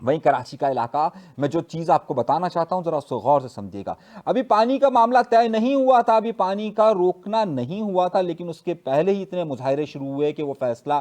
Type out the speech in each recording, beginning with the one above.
وہیں کراچی کا علاقہ، میں جو چیز آپ کو بتانا چاہتا ہوں ذرا اس کو غور سے سمجھیے گا۔ ابھی پانی کا معاملہ طے نہیں ہوا تھا، ابھی پانی کا روکنا نہیں ہوا تھا، لیکن اس کے پہلے ہی اتنے مظاہرے شروع ہوئے کہ وہ فیصلہ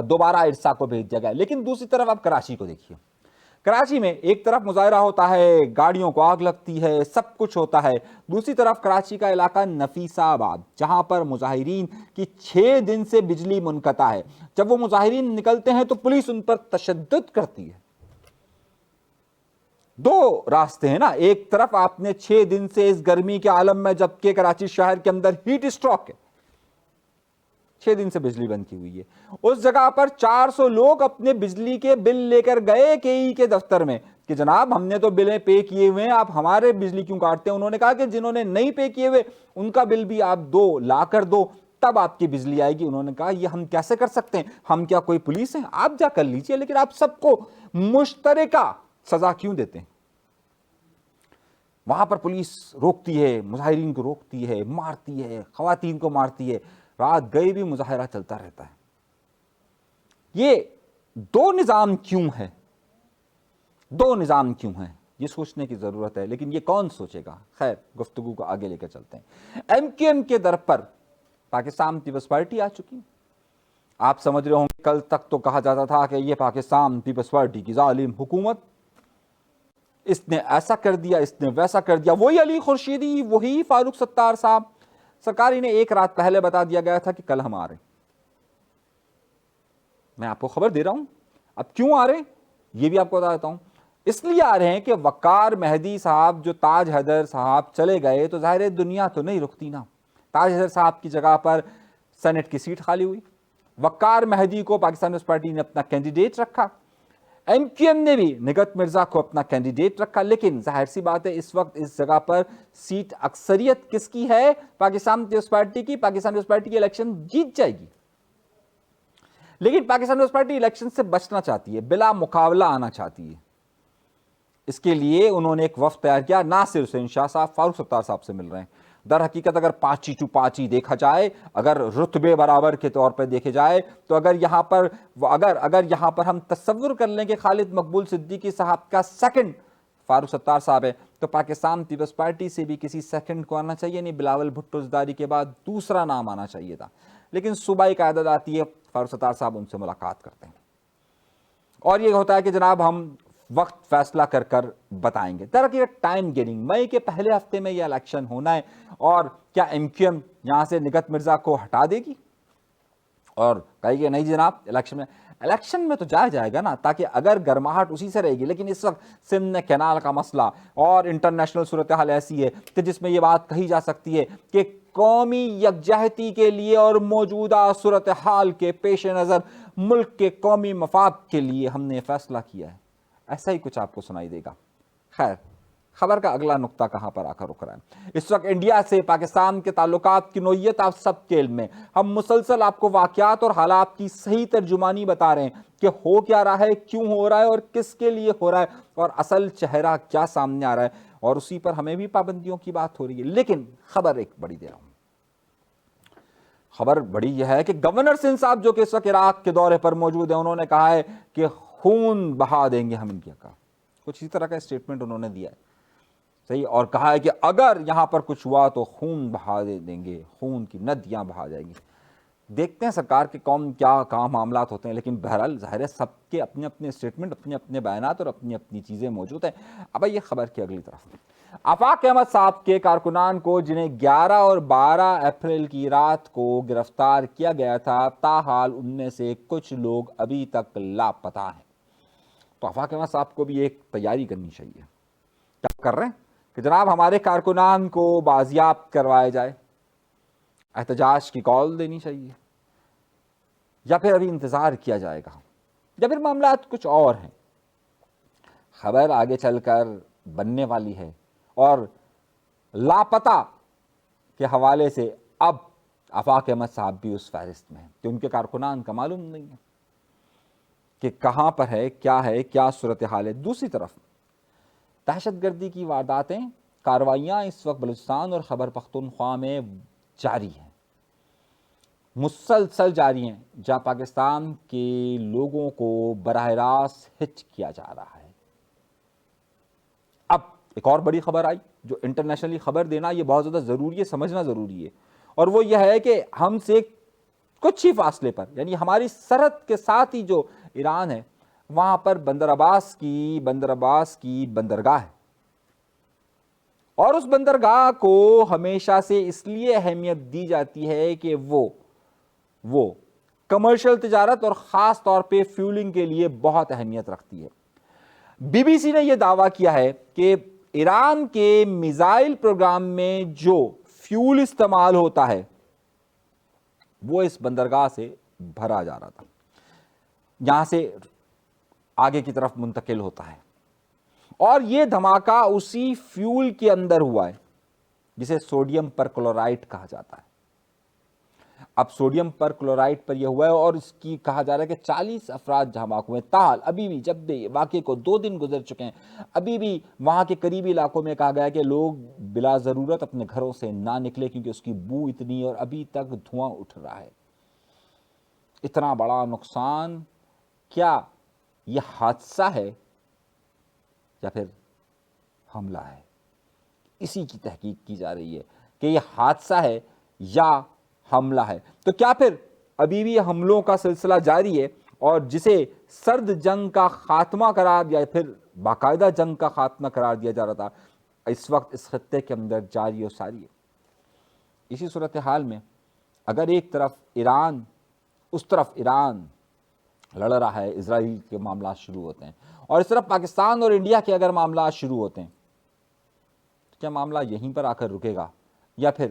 دوبارہ ارسا کو بھیج دیا گیا۔ لیکن دوسری طرف آپ کراچی کو دیکھیے، کراچی میں ایک طرف مظاہرہ ہوتا ہے، گاڑیوں کو آگ لگتی ہے، سب کچھ ہوتا ہے، دوسری طرف کراچی کا علاقہ نفیسہ آباد، جہاں پر مظاہرین کی 6 دن سے بجلی منقطع ہے۔ جب وہ مظاہرین نکلتے ہیں تو پولیس ان پر تشدد کرتی ہے۔ دو راستے ہیں نا، ایک طرف آپ نے 6 دن سے اس گرمی کے عالم میں، جبکہ کراچی شہر کے اندر ہیٹ اسٹروک ہے، 6 دن سے بجلی بند کی ہوئی ہے، اس جگہ پر 400 لوگ اپنے بجلی کے بل لے کر گئے کے ای کے دفتر میں کہ جناب ہم نے تو بلیں پے کیے ہوئے ہیں، آپ ہمارے بجلی کیوں کاٹتے ہیں؟ انہوں نے کہا کہ جنہوں نے نہیں پے کیے ہوئے ان کا بل بھی آپ لا کر دو، تب آپ کی بجلی آئے گی۔ انہوں نے کہا یہ ہم کیسے کر سکتے ہیں، ہم کیا کوئی پولیس ہیں؟ آپ جا کر لیجئے، لیکن آپ سب کو مشترکہ سزا کیوں دیتے ہیں؟ وہاں پر پولیس روکتی ہے، مظاہرین کو روکتی ہے، مارتی ہے، خواتین کو مارتی ہے، رات گئے بھی مظاہرہ چلتا رہتا ہے۔ یہ دو نظام کیوں ہے؟ دو نظام کیوں ہیں؟ یہ سوچنے کی ضرورت ہے، لیکن یہ کون سوچے گا؟ خیر، گفتگو کو آگے لے کر چلتے ہیں۔ ایم کیو ایم کے در پر پاکستان پیپلز پارٹی آ چکی۔ آپ سمجھ رہے ہوں گے کل تک تو کہا جاتا تھا کہ یہ پاکستان پیپلز پارٹی کی ظالم حکومت، اس نے ایسا کر دیا، اس نے ویسا کر دیا، وہی علی خورشیدی، وہی فاروق ستار صاحب۔ سرکار انہیں ایک رات پہلے بتا دیا گیا تھا کہ کل ہم آ رہے ہیں۔ میں آپ کو خبر دے رہا ہوں، اب کیوں آ رہے ہیں یہ بھی آپ کو بتا دیتا ہوں۔ اس لیے آ رہے ہیں کہ وقار مہدی صاحب جو تاج حیدر صاحب چلے گئے تو ظاہر دنیا تو نہیں رکتی نا۔ تاج حیدر صاحب کی جگہ پر سینٹ کی سیٹ خالی ہوئی، وقار مہدی کو پاکستان پیپلز پارٹی نے اپنا کینڈیڈیٹ رکھا، ایم کیو ایم نے بھی نگہت مرزا کو اپنا کینڈیڈیٹ رکھا، لیکن ظاہر سی بات ہے اس وقت اس جگہ پر سیٹ اکثریت کس کی ہے؟ پاکستان پیپلز پارٹی کی۔ پاکستان پیپلز پارٹی کی الیکشن جیت جائے گی، لیکن پاکستان پیپلز پارٹی الیکشن سے بچنا چاہتی ہے، بلا مقابلہ آنا چاہتی ہے۔ اس کے لیے انہوں نے ایک وفد تیار کیا، ناصر حسین شاہ صاحب فاروق ستار صاحب سے مل رہے ہیں۔ در حقیقت اگر پانچی ٹو پانچی دیکھا جائے، اگر رتبے برابر کے طور پہ دیکھے جائے تو اگر یہاں پر ہم تصور کر لیں کہ خالد مقبول صدیقی صاحب کا سیکنڈ فاروق ستار صاحب ہے، تو پاکستان پیپلز پارٹی سے بھی کسی سیکنڈ کو آنا چاہیے، نہیں بلاول بھٹو زرداری کے بعد دوسرا نام آنا چاہیے تھا، لیکن صوبائی قیادت آتی ہے، فاروق ستار صاحب ان سے ملاقات کرتے ہیں اور یہ ہوتا ہے کہ جناب ہم وقت فیصلہ کر کر بتائیں گے۔ درحقیقت ٹائم گیننگ، مئی کے پہلے ہفتے میں یہ الیکشن ہونا ہے، اور کیا ایم کیو ایم یہاں سے نگہت مرزا کو ہٹا دے گی اور کہے گی نہیں جناب الیکشن میں تو جائے گا نا، تاکہ اگر گرماہٹ اسی سے رہے گی۔ لیکن اس وقت سندھ میں کینال کا مسئلہ اور انٹرنیشنل صورتحال ایسی ہے کہ جس میں یہ بات کہی جا سکتی ہے کہ قومی یکجہتی کے لیے اور موجودہ صورتحال کے پیش نظر ملک کے قومی مفاد کے لیے ہم نے فیصلہ کیا ہے، ایسا ہی کچھ آپ کو سنائی دے گا۔ خیر، خبر کا اگلا نقطہ کہاں پر آ کر رک رہا ہے؟ اس وقت انڈیا سے پاکستان کے تعلقات کی نوعیت آپ سب کے علم میں، ہم مسلسل آپ کو واقعات اور حالات کی صحیح ترجمانی بتا رہے ہیں کہ ہو کیا رہا ہے، کیوں ہو رہا ہے اور کس کے لیے ہو رہا ہے، اور اصل چہرہ کیا سامنے آ رہا ہے، اور اسی پر ہمیں بھی پابندیوں کی بات ہو رہی ہے۔ لیکن خبر ایک بڑی دے رہا ہوں، خبر بڑی یہ ہے کہ گورنر سندھ صاحب جو کہ اس وقت عراق کے دورے پر موجود ہیں، انہوں نے کہا ہے کہ خون بہا دیں گے ہم انڈیا کا، کچھ اسی طرح کا اسٹیٹمنٹ انہوں نے دیا ہے، صحیح، اور کہا ہے کہ اگر یہاں پر کچھ ہوا تو خون بہا دیں گے، خون کی ندیاں بہا جائیں گی۔ دیکھتے ہیں سرکار کے کون کیا کام معاملات ہوتے ہیں، لیکن بہرحال ظاہر ہے سب کے اپنے اپنے اسٹیٹمنٹ، اپنے اپنے بیانات اور اپنی اپنی چیزیں موجود ہیں۔ اب یہ خبر کی اگلی طرف، آفاق احمد صاحب کے کارکنان کو جنہیں 11 اور 12 اپریل کی رات کو گرفتار کیا گیا تھا، تاحال ان میں سے کچھ لوگ ابھی تک لاپتہ ہیں۔ تو آفاق احمد صاحب کو بھی ایک تیاری کرنی چاہیے۔ کیا کر رہے ہیں کہ جناب ہمارے کارکنان کو بازیاب کروایا جائے، احتجاج کی کال دینی چاہیے، یا پھر ابھی انتظار کیا جائے گا، یا پھر معاملات کچھ اور ہیں؟ خبر آگے چل کر بننے والی ہے، اور لاپتہ کے حوالے سے اب آفاق احمد صاحب بھی اس فہرست میں ہیں کہ ان کے کارکنان کا معلوم نہیں ہے کہ کہاں پر ہے، کیا صورتحال ہے۔ دوسری طرف دہشت گردی کی وارداتیں، کارروائیاں اس وقت بلوچستان اور خیبر پختونخوا میں جاری ہیں، مسلسل جاری ہیں، جہاں پاکستان کے لوگوں کو براہ راست ہٹ کیا جا رہا ہے۔ ایک اور بڑی خبر آئی جو انٹرنیشنلی خبر دینا یہ بہت زیادہ ضروری ہے، سمجھنا ضروری ہے، اور وہ یہ ہے کہ ہم سے کچھ ہی فاصلے پر، یعنی ہماری سرحد کے ساتھ ہی جو ایران ہے، وہاں پر بندر عباس کی بندرگاہ ہے، اور اس بندرگاہ کو ہمیشہ سے اس لیے اہمیت دی جاتی ہے کہ وہ کمرشل تجارت اور خاص طور پہ فیولنگ کے لیے بہت اہمیت رکھتی ہے۔ بی بی سی نے یہ دعویٰ کیا ہے کہ ایران کے میزائل پروگرام میں جو فیول استعمال ہوتا ہے وہ اس بندرگاہ سے بھرا جا رہا تھا، یہاں سے آگے کی طرف منتقل ہوتا ہے، اور یہ دھماکہ اسی فیول کے اندر ہوا ہے جسے سوڈیم پر کلورائڈ کہا جاتا ہے۔ اب سوڈیم پر کلورائڈ پر یہ ہوا ہے اور اس کی کہا جا رہا ہے کہ 40 افراد جہاں ہلاک ہوئے ہیں۔ تاحال ابھی بھی، جب بھی واقعے کو 2 دن گزر چکے ہیں، ابھی بھی وہاں کے قریبی علاقوں میں کہا گیا ہے کہ لوگ بلا ضرورت اپنے گھروں سے نہ نکلے کیونکہ اس کی بو اتنی اور ابھی تک دھواں اٹھ رہا ہے۔ اتنا بڑا نقصان، کیا یہ حادثہ ہے یا پھر حملہ ہے؟ اسی کی تحقیق کی جا رہی ہے کہ یہ حادثہ ہے یا حملہ ہے۔ تو کیا پھر ابھی بھی حملوں کا سلسلہ جاری ہے، اور جسے سرد جنگ کا خاتمہ قرار یا پھر باقاعدہ جنگ کا خاتمہ قرار دیا جا رہا تھا، اس وقت اس خطے کے اندر جاری و ساری ہے۔ اسی صورتحال میں اگر ایک طرف ایران، اس طرف ایران لڑ رہا ہے، اسرائیل کے معاملات شروع ہوتے ہیں، اور اس طرف پاکستان اور انڈیا کے اگر معاملات شروع ہوتے ہیں، تو کیا معاملہ یہیں پر آ کر رکے گا، یا پھر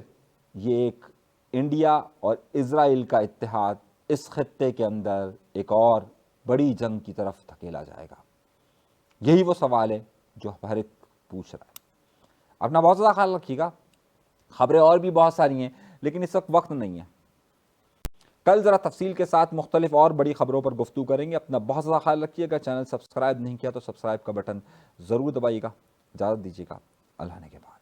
یہ ایک انڈیا اور اسرائیل کا اتحاد اس خطے کے اندر ایک اور بڑی جنگ کی طرف دھکیلا جائے گا؟ یہی وہ سوال ہے جو ہر ایک پوچھ رہا ہے۔ اپنا بہت زیادہ خیال رکھیے گا، خبریں اور بھی بہت ساری ہیں لیکن اس وقت نہیں ہے۔ کل ذرا تفصیل کے ساتھ مختلف اور بڑی خبروں پر گفتگو کریں گے۔ اپنا بہت زیادہ خیال رکھیے گا۔ چینل سبسکرائب نہیں کیا تو سبسکرائب کا بٹن ضرور دبائیے گا۔ اجازت دیجیے گا، اللہ نے کے بعد۔